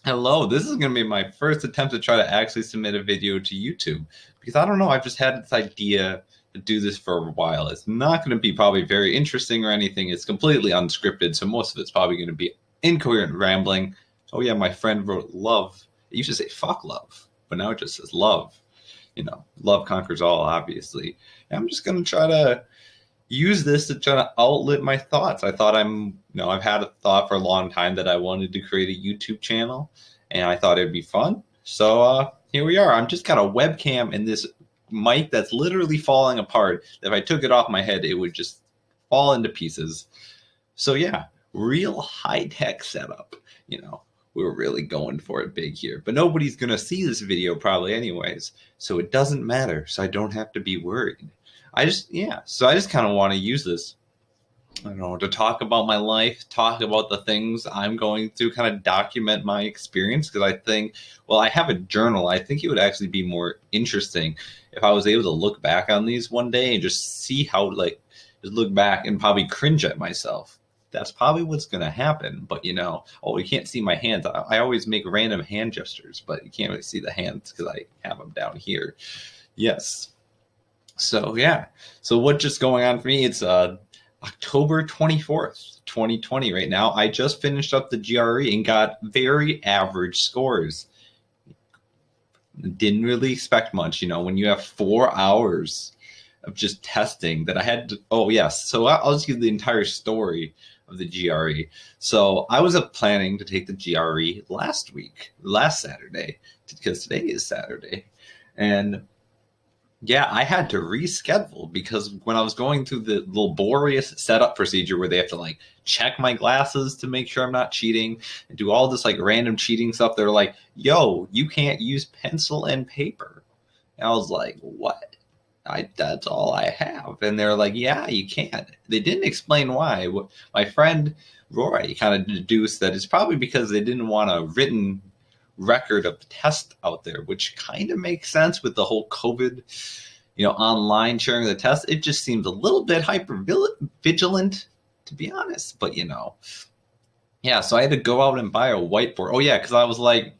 Hello, this is going to be my first attempt to try to actually submit a video to YouTube because I don't know, I've just had this idea to do this for a while. It's not going to be probably very interesting or anything. It's completely unscripted, so most of it's probably going to be incoherent rambling. Oh yeah, my friend wrote love. It used to say fuck love, but now it just says love. Love conquers all, obviously. And I'm just going to try to use this to try to outlet my thoughts. I've had a thought for a long time that I wanted to create a YouTube channel, and I thought it'd be fun. So here we are. I'm just got a webcam and this mic that's literally falling apart. If I took it off my head, it would just fall into pieces. So yeah, real high tech setup. We were really going for it big here, but nobody's gonna see this video probably anyways, so it doesn't matter. So I don't have to be worried. So I just kind of want to use this, I don't know, to talk about my life, talk about the things I'm going through, kind of document my experience. Because I have a journal. I think it would actually be more interesting if I was able to look back on these one day and just see how, just look back and probably cringe at myself. That's probably what's going to happen. But, you can't see my hands. I always make random hand gestures, but you can't really see the hands because I have them down here. Yes. So yeah. So what's just going on for me? It's October 24th, 2020 right now. I just finished up the GRE and got very average scores. Didn't really expect much, when you have 4 hours of just testing that I had to. Oh yes. So I'll just give the entire story of the GRE. So I was planning to take the GRE last Saturday, because today is Saturday. And yeah, I had to reschedule because when I was going through the laborious setup procedure where they have to check my glasses to make sure I'm not cheating and do all this random cheating stuff, they're like, yo, you can't use pencil and paper. And I was like, what? That's all I have. And they're like, yeah, you can't. They didn't explain why. My friend Rory kind of deduced that it's probably because they didn't want a written record of the test out there, which kind of makes sense with the whole COVID, online sharing the test. It just seems a little bit hyper vigilant, to be honest. But yeah. So I had to go out and buy a whiteboard. Oh yeah, because I was like,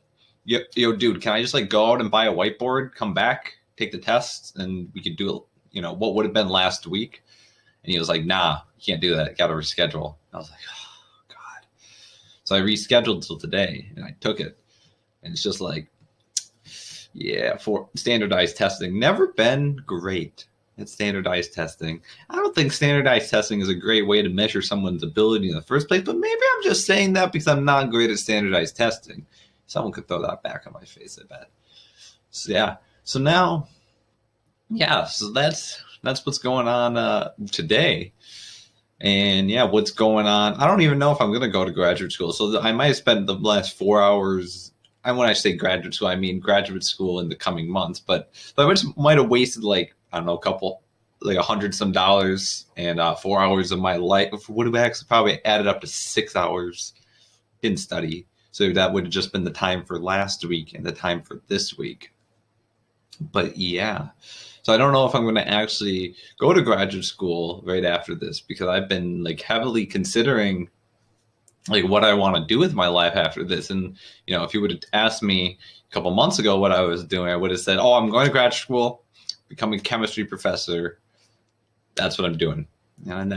yo, dude, can I just go out and buy a whiteboard, come back, take the test, and we could do it. What would have been last week? And he was like, nah, you can't do that. Got to reschedule. I was like, oh god. So I rescheduled till today, and I took it. And it's just yeah, for standardized testing, never been great at standardized testing. I don't think standardized testing is a great way to measure someone's ability in the first place, but maybe I'm just saying that because I'm not great at standardized testing. Someone could throw that back on my face, I bet. So yeah. So now, yeah, so that's what's going on today. And yeah, what's going on? I don't even know if I'm going to go to graduate school. So I might have spent the last 4 hours. And when I say graduate school, I mean graduate school in the coming months. But I just might have wasted I don't know, $100 and 4 hours of my life. Would have actually probably added up to 6 hours. Didn't study, so that would have just been the time for last week and the time for this week. But yeah. So I don't know if I'm going to actually go to graduate school right after this, because I've been heavily considering what I want to do with my life after this. And if you would have asked me a couple months ago what I was doing, I would have said, oh, I'm going to graduate school, becoming a chemistry professor. That's what I'm doing. And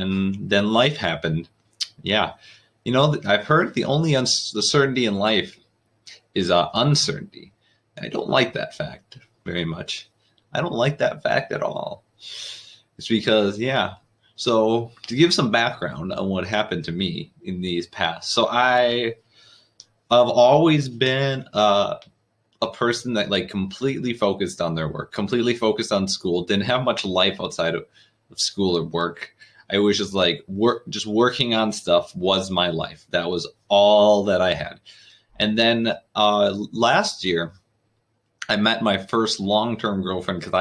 then life happened. Yeah. I've heard the only the certainty in life is uncertainty. I don't like that fact very much. I don't like that fact at all. It's because, yeah. So to give some background on what happened to me in these past. So I've always been a person that completely focused on their work, completely focused on school, didn't have much life outside of school or work. I was just just working on stuff was my life. That was all that I had. And then last year, I met my first long-term girlfriend, because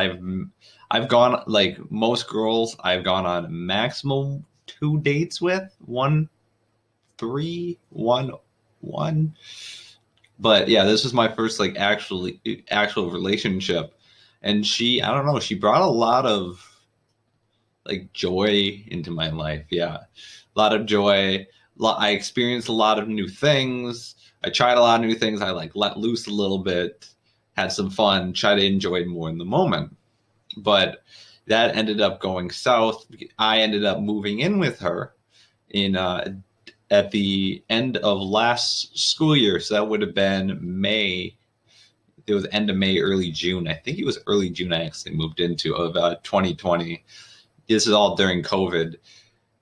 I've gone, most girls, I've gone on maximum 2 dates with, one, three, one. But yeah, this was my first actual relationship, and I don't know, she brought a lot of joy into my life. Yeah, a lot of joy, a I experienced a lot of new things. I tried a lot of new things. I like let loose a little bit, had some fun, tried to enjoy it more in the moment. But that ended up going south. I ended up moving in with her in at the end of last school year. So that would have been May. It was end of May, early June. I think it was early June I actually moved into of 2020. This is all during COVID.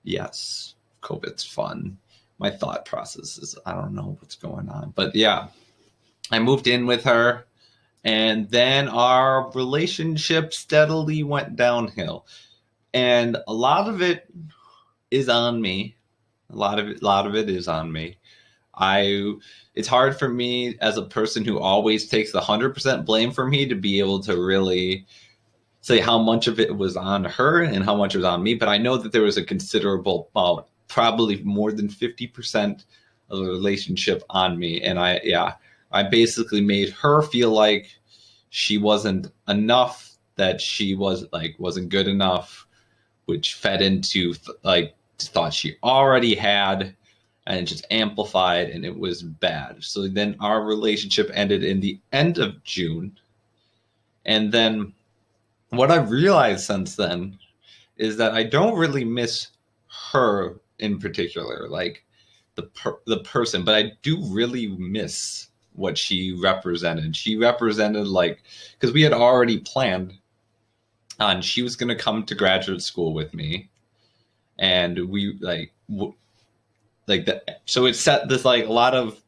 Yes, COVID's fun. My thought process is I don't know what's going on. But yeah, I moved in with her. And then our relationship steadily went downhill. And a lot of it is on me. A lot of it is on me. I it's hard for me as a person who always takes the 100% blame for me to be able to really say how much of it was on her and how much was on me, but I know that there was a considerable amount, probably more than 50% of the relationship on me. And I basically made her feel like she wasn't enough, that she wasn't good enough, which fed into like thought she already had, and it just amplified, and it was bad. So then our relationship ended in the end of June. And then what I've realized since then is that I don't really miss her in particular, like the person, but I do really miss what she represented. She represented like because we had already planned on she was going to come to graduate school with me, and we like that. So it set this like a lot of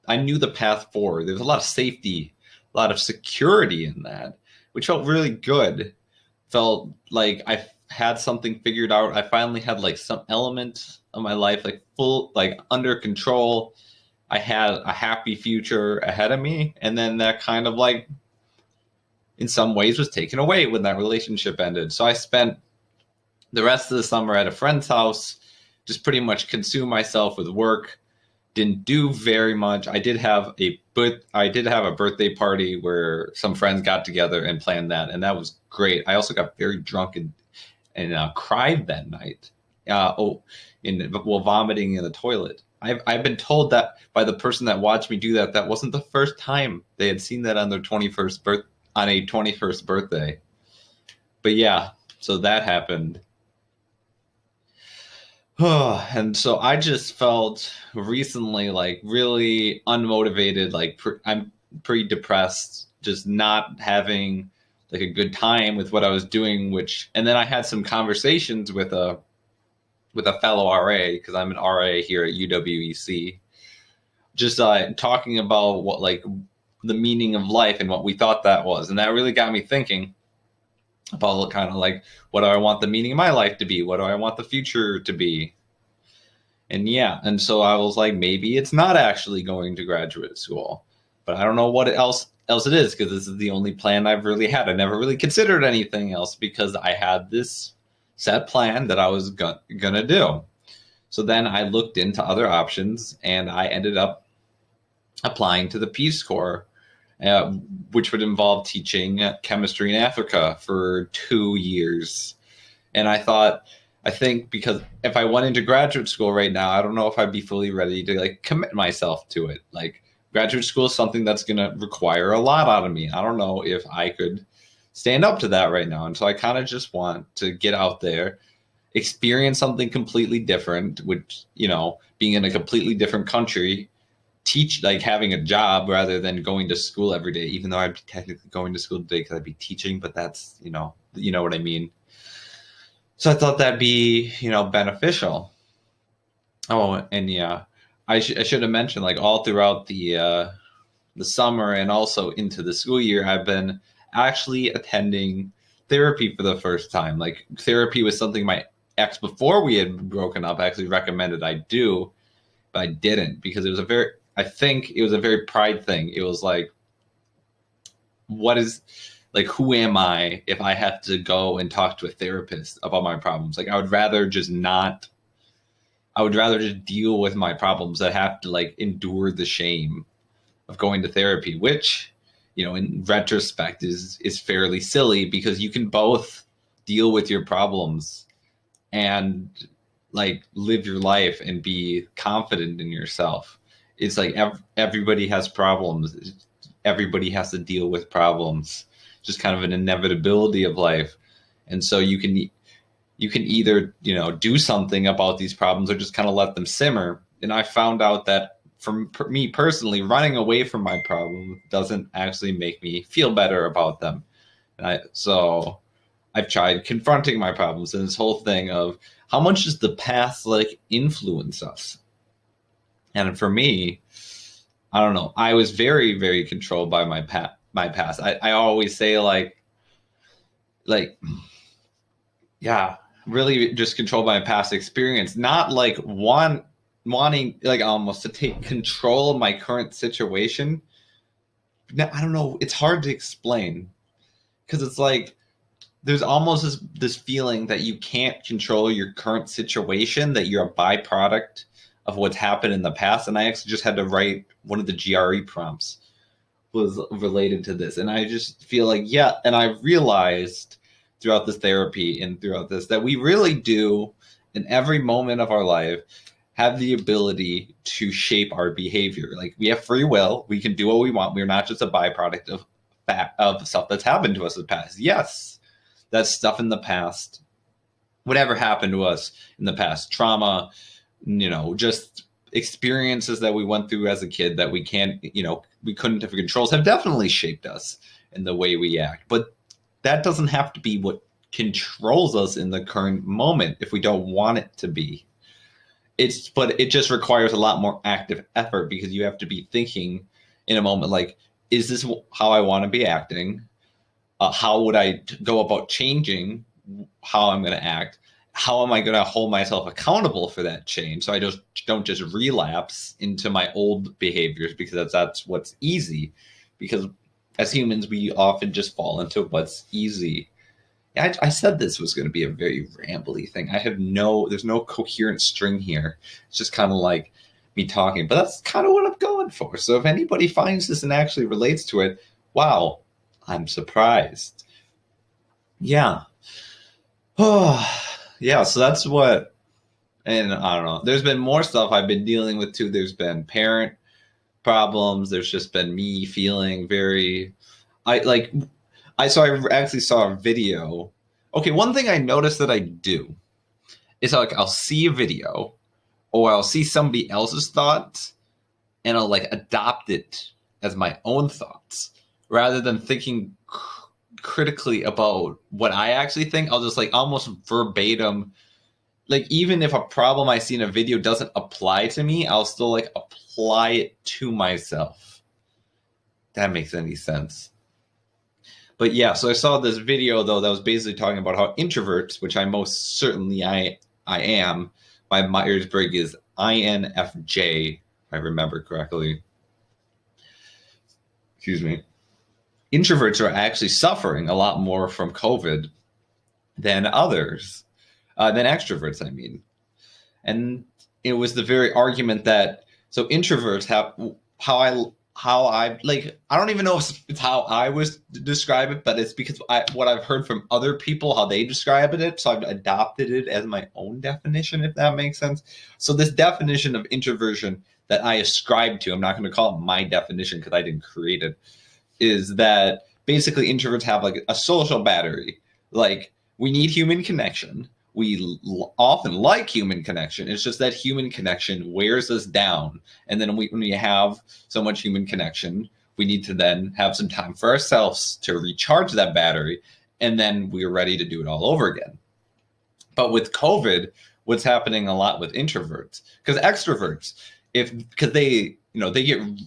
I knew the path forward. There's a lot of safety, a lot of security in that, which felt really good. Felt like I had something figured out. I finally had like some element of my life like full like under control. I had a happy future ahead of me, and then that kind of like in some ways was taken away when that relationship ended. So I spent the rest of the summer at a friend's house, just pretty much consume myself with work. Didn't do very much. I did have a birthday party where some friends got together and planned that, and that was great. I also got very drunk and cried that night. While vomiting in the toilet. I've been told that by the person that watched me do that that wasn't the first time they had seen that on their 21st birthday. But yeah, so that happened. And so I just felt recently like really unmotivated, like I'm pretty depressed, just not having like a good time with what I was doing, and then I had some conversations with a fellow RA because I'm an RA here at UWEC, just talking about what like the meaning of life and what we thought that was, and that really got me thinking about kind of like what do I want the meaning of my life to be? What do I want the future to be? And yeah, and so I was like, maybe it's not actually going to graduate school, but I don't know what else it is because this is the only plan I've really had. I never really considered anything else because I had this set plan that I was gonna do. So then I looked into other options, and I ended up applying to the Peace Corps, uh, which would involve teaching chemistry in Africa for 2 years. And I think because if I went into graduate school right now, I don't know if I'd be fully ready to like commit myself to it. Like graduate school is something that's going to require a lot out of me. I don't know if I could stand up to that right now. And so I kind of just want to get out there, experience something completely different, which, being in a completely different country, teach like having a job rather than going to school every day, even though I'd be technically going to school today because I'd be teaching, but that's, you know what I mean? So I thought that'd be, beneficial. Oh, and yeah, I should have mentioned like all throughout the summer and also into the school year, I've been actually attending therapy for the first time. Like therapy was something my ex before we had broken up actually recommended I do, but I didn't because I think it was a very pride thing. It was like, what is like who am I if I have to go and talk to a therapist about my problems? Like I would rather just deal with my problems that have to like endure the shame of going to therapy, which, in retrospect is fairly silly because you can both deal with your problems and like live your life and be confident in yourself. It's like everybody has problems. Everybody has to deal with problems. Just kind of an inevitability of life. And so you can either, do something about these problems or just kind of let them simmer. And I found out that for me personally, running away from my problem doesn't actually make me feel better about them. So I've tried confronting my problems and this whole thing of how much does the past like influence us? And for me, I don't know. I was very, very controlled by my past. I always say like yeah, really just controlled by my past experience, not like wanting like almost to take control of my current situation. Now, I don't know. It's hard to explain because it's like there's almost this feeling that you can't control your current situation, that you're a byproduct of what's happened in the past. And I actually just had to write one of the GRE prompts was related to this. And I just feel like, yeah. And I realized throughout this therapy and throughout this that we really do in every moment of our life have the ability to shape our behavior. Like we have free will. We can do what we want. We're not just a byproduct of stuff that's happened to us in the past. Yes, that's stuff in the past. Whatever happened to us in the past, trauma, just experiences that we went through as a kid that we can't, we couldn't have controls have definitely shaped us in the way we act. But that doesn't have to be what controls us in the current moment if we don't want it to be. But it just requires a lot more active effort because you have to be thinking in a moment like, is this how I want to be acting? How would I go about changing how I'm going to act? How am I going to hold myself accountable for that change so I just don't just relapse into my old behaviors because that's what's easy? Because as humans, we often just fall into what's easy. I said this was going to be a very rambly thing. There's no coherent string here. It's just kind of like me talking, but that's kind of what I'm going for. So if anybody finds this and actually relates to it, wow, I'm surprised. Yeah. Oh, yeah. So that's what, and I don't know. There's been more stuff I've been dealing with too. There's been parent problems. There's just been me feeling very, so I actually saw a video. Okay, one thing I noticed that I do is like I'll see a video or I'll see somebody else's thoughts and I'll like adopt it as my own thoughts rather than thinking critically about what I actually think. I'll just like almost verbatim, like even if a problem I see in a video doesn't apply to me, I'll still like apply it to myself. That makes any sense. But yeah, so I saw this video though that was basically talking about how introverts, which I most certainly I am, my Myers-Briggs is INFJ, if I remember correctly. Excuse me. Introverts are actually suffering a lot more from COVID than others, than extroverts, I mean. And it was the very argument that so introverts have how I like, I don't even know if it's how I was describe it, but it's because what I've heard from other people, how they describe it. So I've adopted it as my own definition, if that makes sense. So this definition of introversion that I ascribe to, I'm not going to call it my definition because I didn't create it, is that basically introverts have like a social battery. Like we need human connection. We often like human connection. It's just that human connection wears us down. And then when we have so much human connection, we need to then have some time for ourselves to recharge that battery. And then we're ready to do it all over again. But with COVID, what's happening a lot with introverts, because extroverts, because they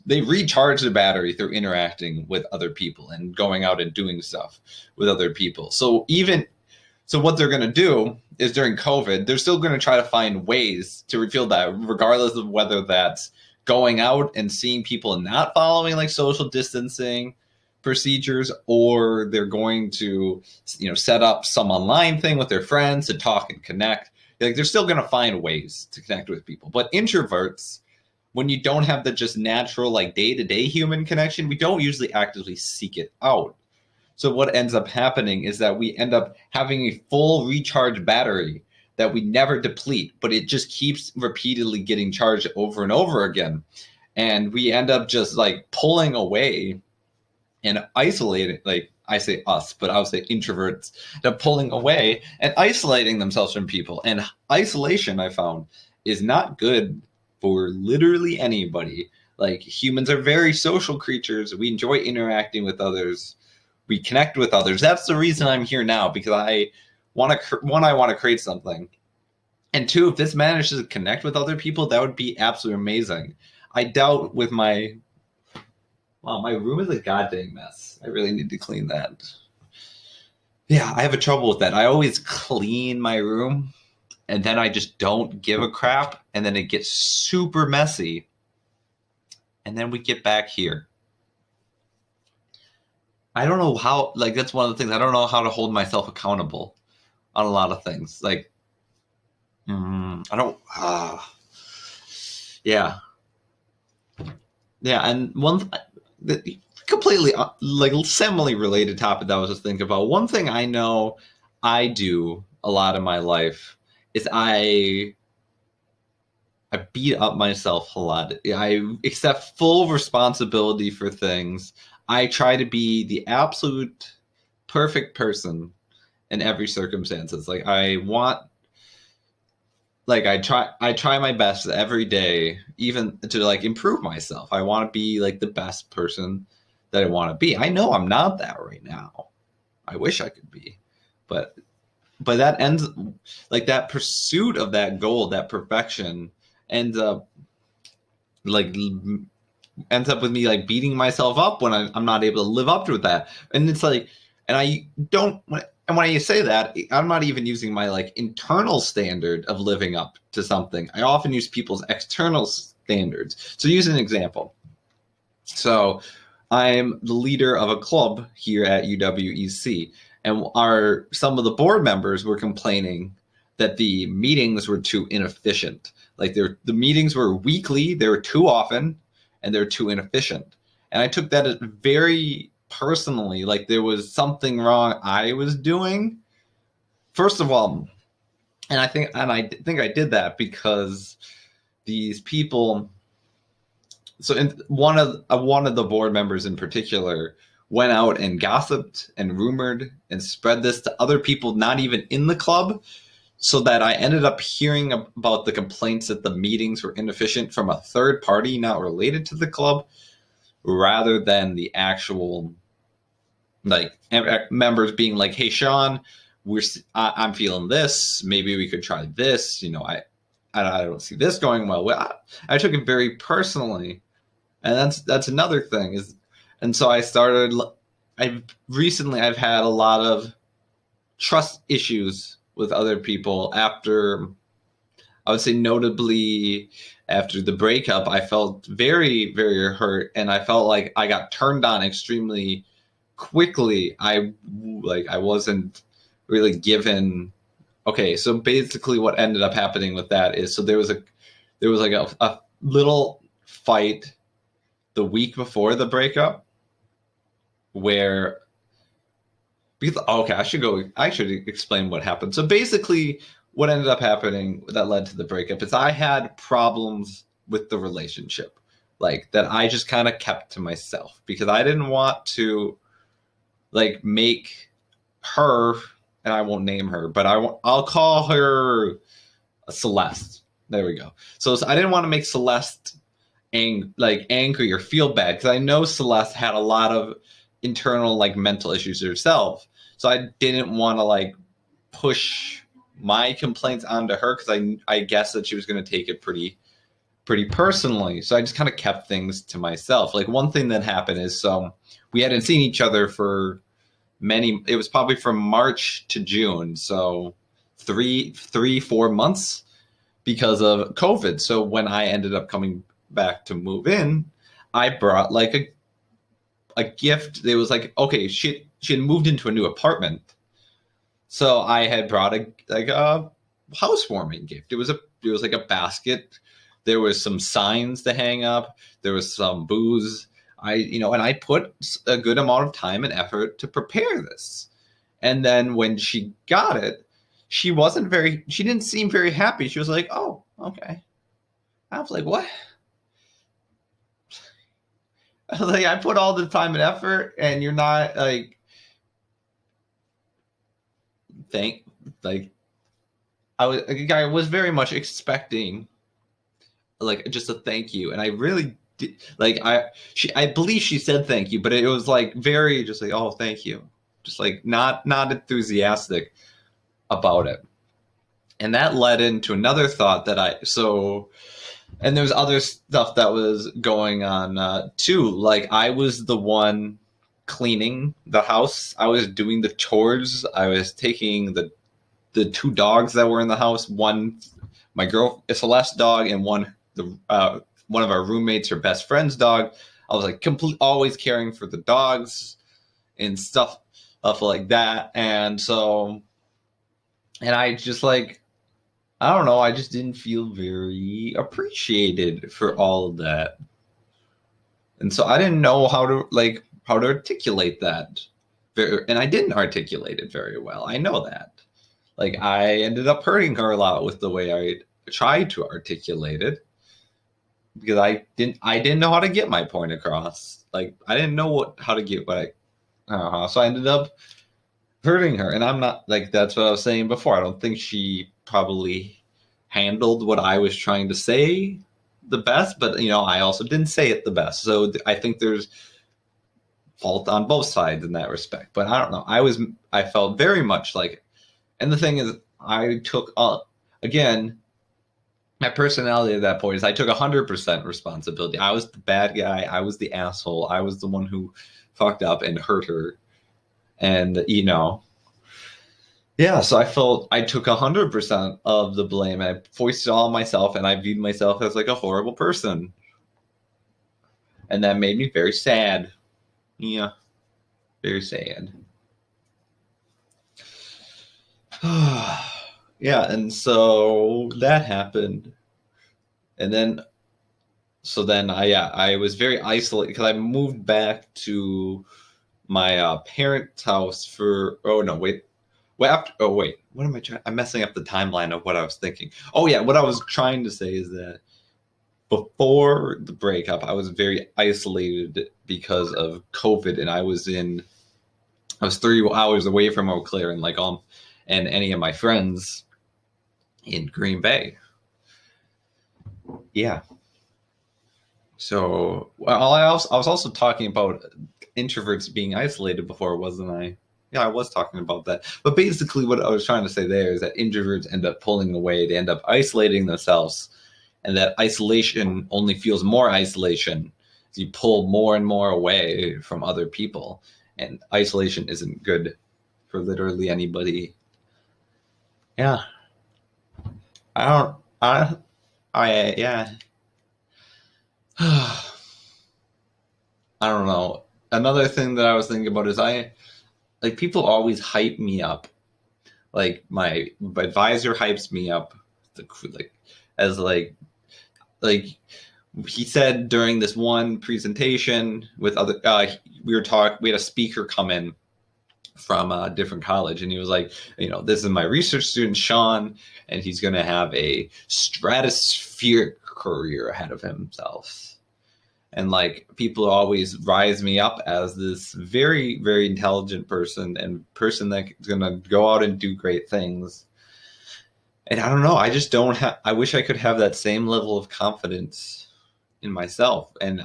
recharge the battery through interacting with other people and going out and doing stuff with other people. So what they're going to do is during COVID, they're still going to try to find ways to refuel that, regardless of whether that's going out and seeing people and not following like social distancing procedures, or they're going to, set up some online thing with their friends to talk and connect. Like they're still going to find ways to connect with people. But introverts, when you don't have the just natural like day-to-day human connection, we don't usually actively seek it out. So what ends up happening is that we end up having a full recharge battery that we never deplete, but it just keeps repeatedly getting charged over and over again. And we end up just like pulling away and isolating, like I say us, but I would say introverts, they're pulling away and isolating themselves from people. And isolation, I found, is not good for literally anybody. Like humans are very social creatures. We enjoy interacting with others. We connect with others. That's the reason I'm here now, because I want to, one, I want to create something. And two, if this manages to connect with other people, that would be absolutely amazing. I doubt with my, wow, my room is a goddamn mess. I really need to clean that. Yeah, I have a trouble with that. I always clean my room and then I just don't give a crap and then it gets super messy. And then we get back here. I don't know how, like, that's one of the things. I don't know how to hold myself accountable on a lot of things. Like, I don't, yeah. Yeah, and one completely like semi-related topic that I was just thinking about. One thing I know I do a lot in my life is I beat up myself a lot. I accept full responsibility for things. I try to be the absolute perfect person in every circumstances. Like I want, like I try my best every day, even to like improve myself. I want to be like the best person that I want to be. I know I'm not that right now. I wish I could be, but that ends, like that pursuit of that goal, that perfection ends up like ends up with me like beating myself up when I'm not able to live up to that. And it's like, and I don't, and when I say that, I'm not even using my like internal standard of living up to something. I often use people's external standards. So use an example. So I'm the leader of a club here at UWEC, and some of the board members were complaining that the meetings were too inefficient. Like the meetings were weekly, they were too often, and they're too inefficient. And I took that very personally, like there was something wrong I was doing. First of all, and I think I did that because these people. So one of the board members in particular went out and gossiped and rumored and spread this to other people not even in the club, so that I ended up hearing about the complaints that the meetings were inefficient from a third party not related to the club, rather than the actual like members being like, "Hey, Sean, I'm feeling this. Maybe we could try this. You know, I don't see this going well." I took it very personally, and that's another thing is, and so I've had a lot of trust issues with other people after, I would say notably after the breakup. I felt very, very hurt, and I felt like I got turned on extremely quickly. I wasn't really given. Okay, so basically what ended up happening with that is, so there was like a little fight the week before the breakup where, because okay, I should explain what happened. So basically what ended up happening that led to the breakup is I had problems with the relationship, like that I just kind of kept to myself because I didn't want to like make her, and I won't name her, but I'll call her Celeste. There we go. So I didn't want to make Celeste angry or feel bad, because I know Celeste had a lot of internal like mental issues herself. So I didn't want to like push my complaints onto her, because I guess that she was going to take it pretty personally. So I just kind of kept things to myself. Like one thing that happened is, so we hadn't seen each other for it was probably from March to June, so 4 months because of COVID. So when I ended up coming back to move in, I brought like a gift. It was like, okay, she had moved into a new apartment, so I had brought a housewarming gift. It was like a basket. There was some signs to hang up. There was some booze. And I put a good amount of time and effort to prepare this. And then when she got it, she didn't seem very happy. She was like, oh, okay. I was like, what? I was like, I put all the time and effort and you're not like, thank, like, I was very much expecting like just a thank you. And I really did, like, I believe she said thank you, but it was like very just like, oh, thank you. Just like not enthusiastic about it. And that led into another thought that and there's other stuff that was going on too. Like I was the one cleaning the house. I was doing the chores. I was taking the two dogs that were in the house. One, my girl Celeste's dog, and one of our roommates, her best friend's dog. I was like always caring for the dogs and stuff like that. And I just like I don't know. I just didn't feel very appreciated for all of that, and so I didn't know how to articulate that. And I didn't articulate it very well. I know that. Like I ended up hurting her a lot with the way I tried to articulate it because I didn't know how to get my point across. Like I didn't know how to get so I ended up hurting her. And I'm not like that's what I was saying before. I don't think she probably handled what I was trying to say the best, but I also didn't say it the best. So I think there's fault on both sides in that respect. But I don't know. I felt very much like, and the thing is, I took again. My personality at that point is I took 100% responsibility. I was the bad guy. I was the asshole. I was the one who fucked up and hurt her. And yeah, so I felt I took 100% of the blame. I foisted it all on myself, and I viewed myself as like a horrible person, and that made me very sad. Yeah, very sad. Yeah, and so that happened, and then I was very isolated because I moved back to my parents' house for oh no wait what am I trying? I'm messing up the timeline of what I was thinking. Oh yeah, what I was trying to say is that before the breakup, I was very isolated because of COVID, and I was 3 hours away from Eau Claire and any of my friends in Green Bay. Yeah. So I was also talking about introverts being isolated before, wasn't I? Yeah, I was talking about that. But basically, what I was trying to say there is that introverts end up pulling away. They end up isolating themselves, and that isolation only feels more isolation as you pull more and more away from other people. And isolation isn't good for literally anybody. Yeah, I don't. Yeah. I don't know. Another thing that I was thinking about is people always hype me up. Like my advisor hypes me up, like as like he said during this one presentation with other we had a speaker come in from a different college, and he was like, this is my research student Sean, and he's going to have a stratospheric career ahead of himself. And like people always rise me up as this very, very intelligent person that's gonna go out and do great things. And I don't know, I just don't have I wish I could have that same level of confidence in myself. And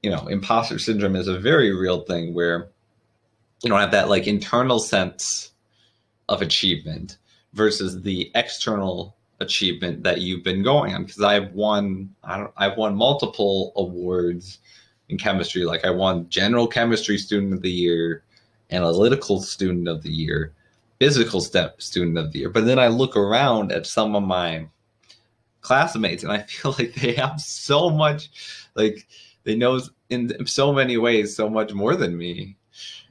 imposter syndrome is a very real thing where you don't have that like internal sense of achievement versus the external achievement that you've been going on. Because I've won multiple awards in chemistry. Like I won general chemistry student of the year, analytical student of the year, physical student of the year. But then I look around at some of my classmates and I feel like they have so much, like they know in so many ways so much more than me,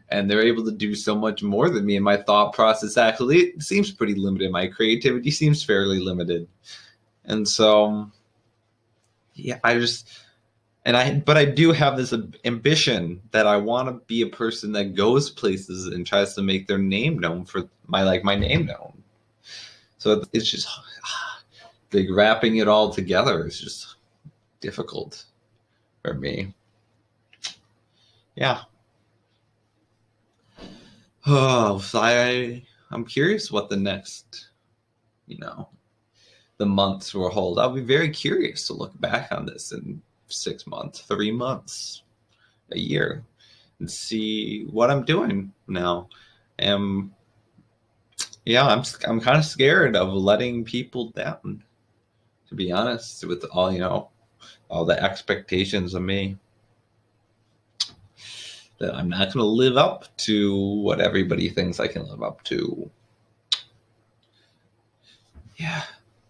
and they're able to do so much more than me. And my thought process actually seems pretty limited. My creativity seems fairly limited. And so, yeah, but I do have this ambition that I want to be a person that goes places and tries to make their name known my name known. So it's just like wrapping it all together is just difficult for me. Yeah. Oh, so I'm curious what the next, you know, the months will hold. I'll be very curious to look back on this in 6 months, 3 months, a year, and see what I'm doing now. And yeah, I'm kind of scared of letting people down, to be honest, with all all the expectations of me, that I'm not going to live up to what everybody thinks I can live up to. Yeah,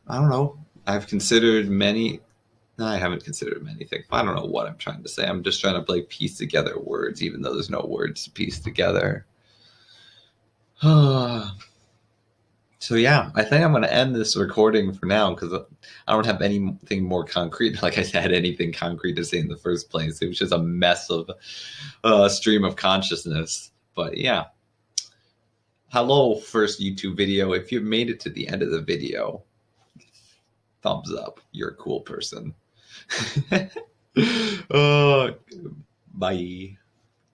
I don't know. I've considered many. No, I haven't considered many things. I don't know what I'm trying to say. I'm just trying to like piece together words, even though there's no words to piece together. So yeah, I think I'm going to end this recording for now because I don't have anything more concrete. Like I said, anything concrete to say in the first place. It was just a mess of stream of consciousness. But yeah, hello, first YouTube video. If you've made it to the end of the video, thumbs up. You're a cool person. uh, Bye.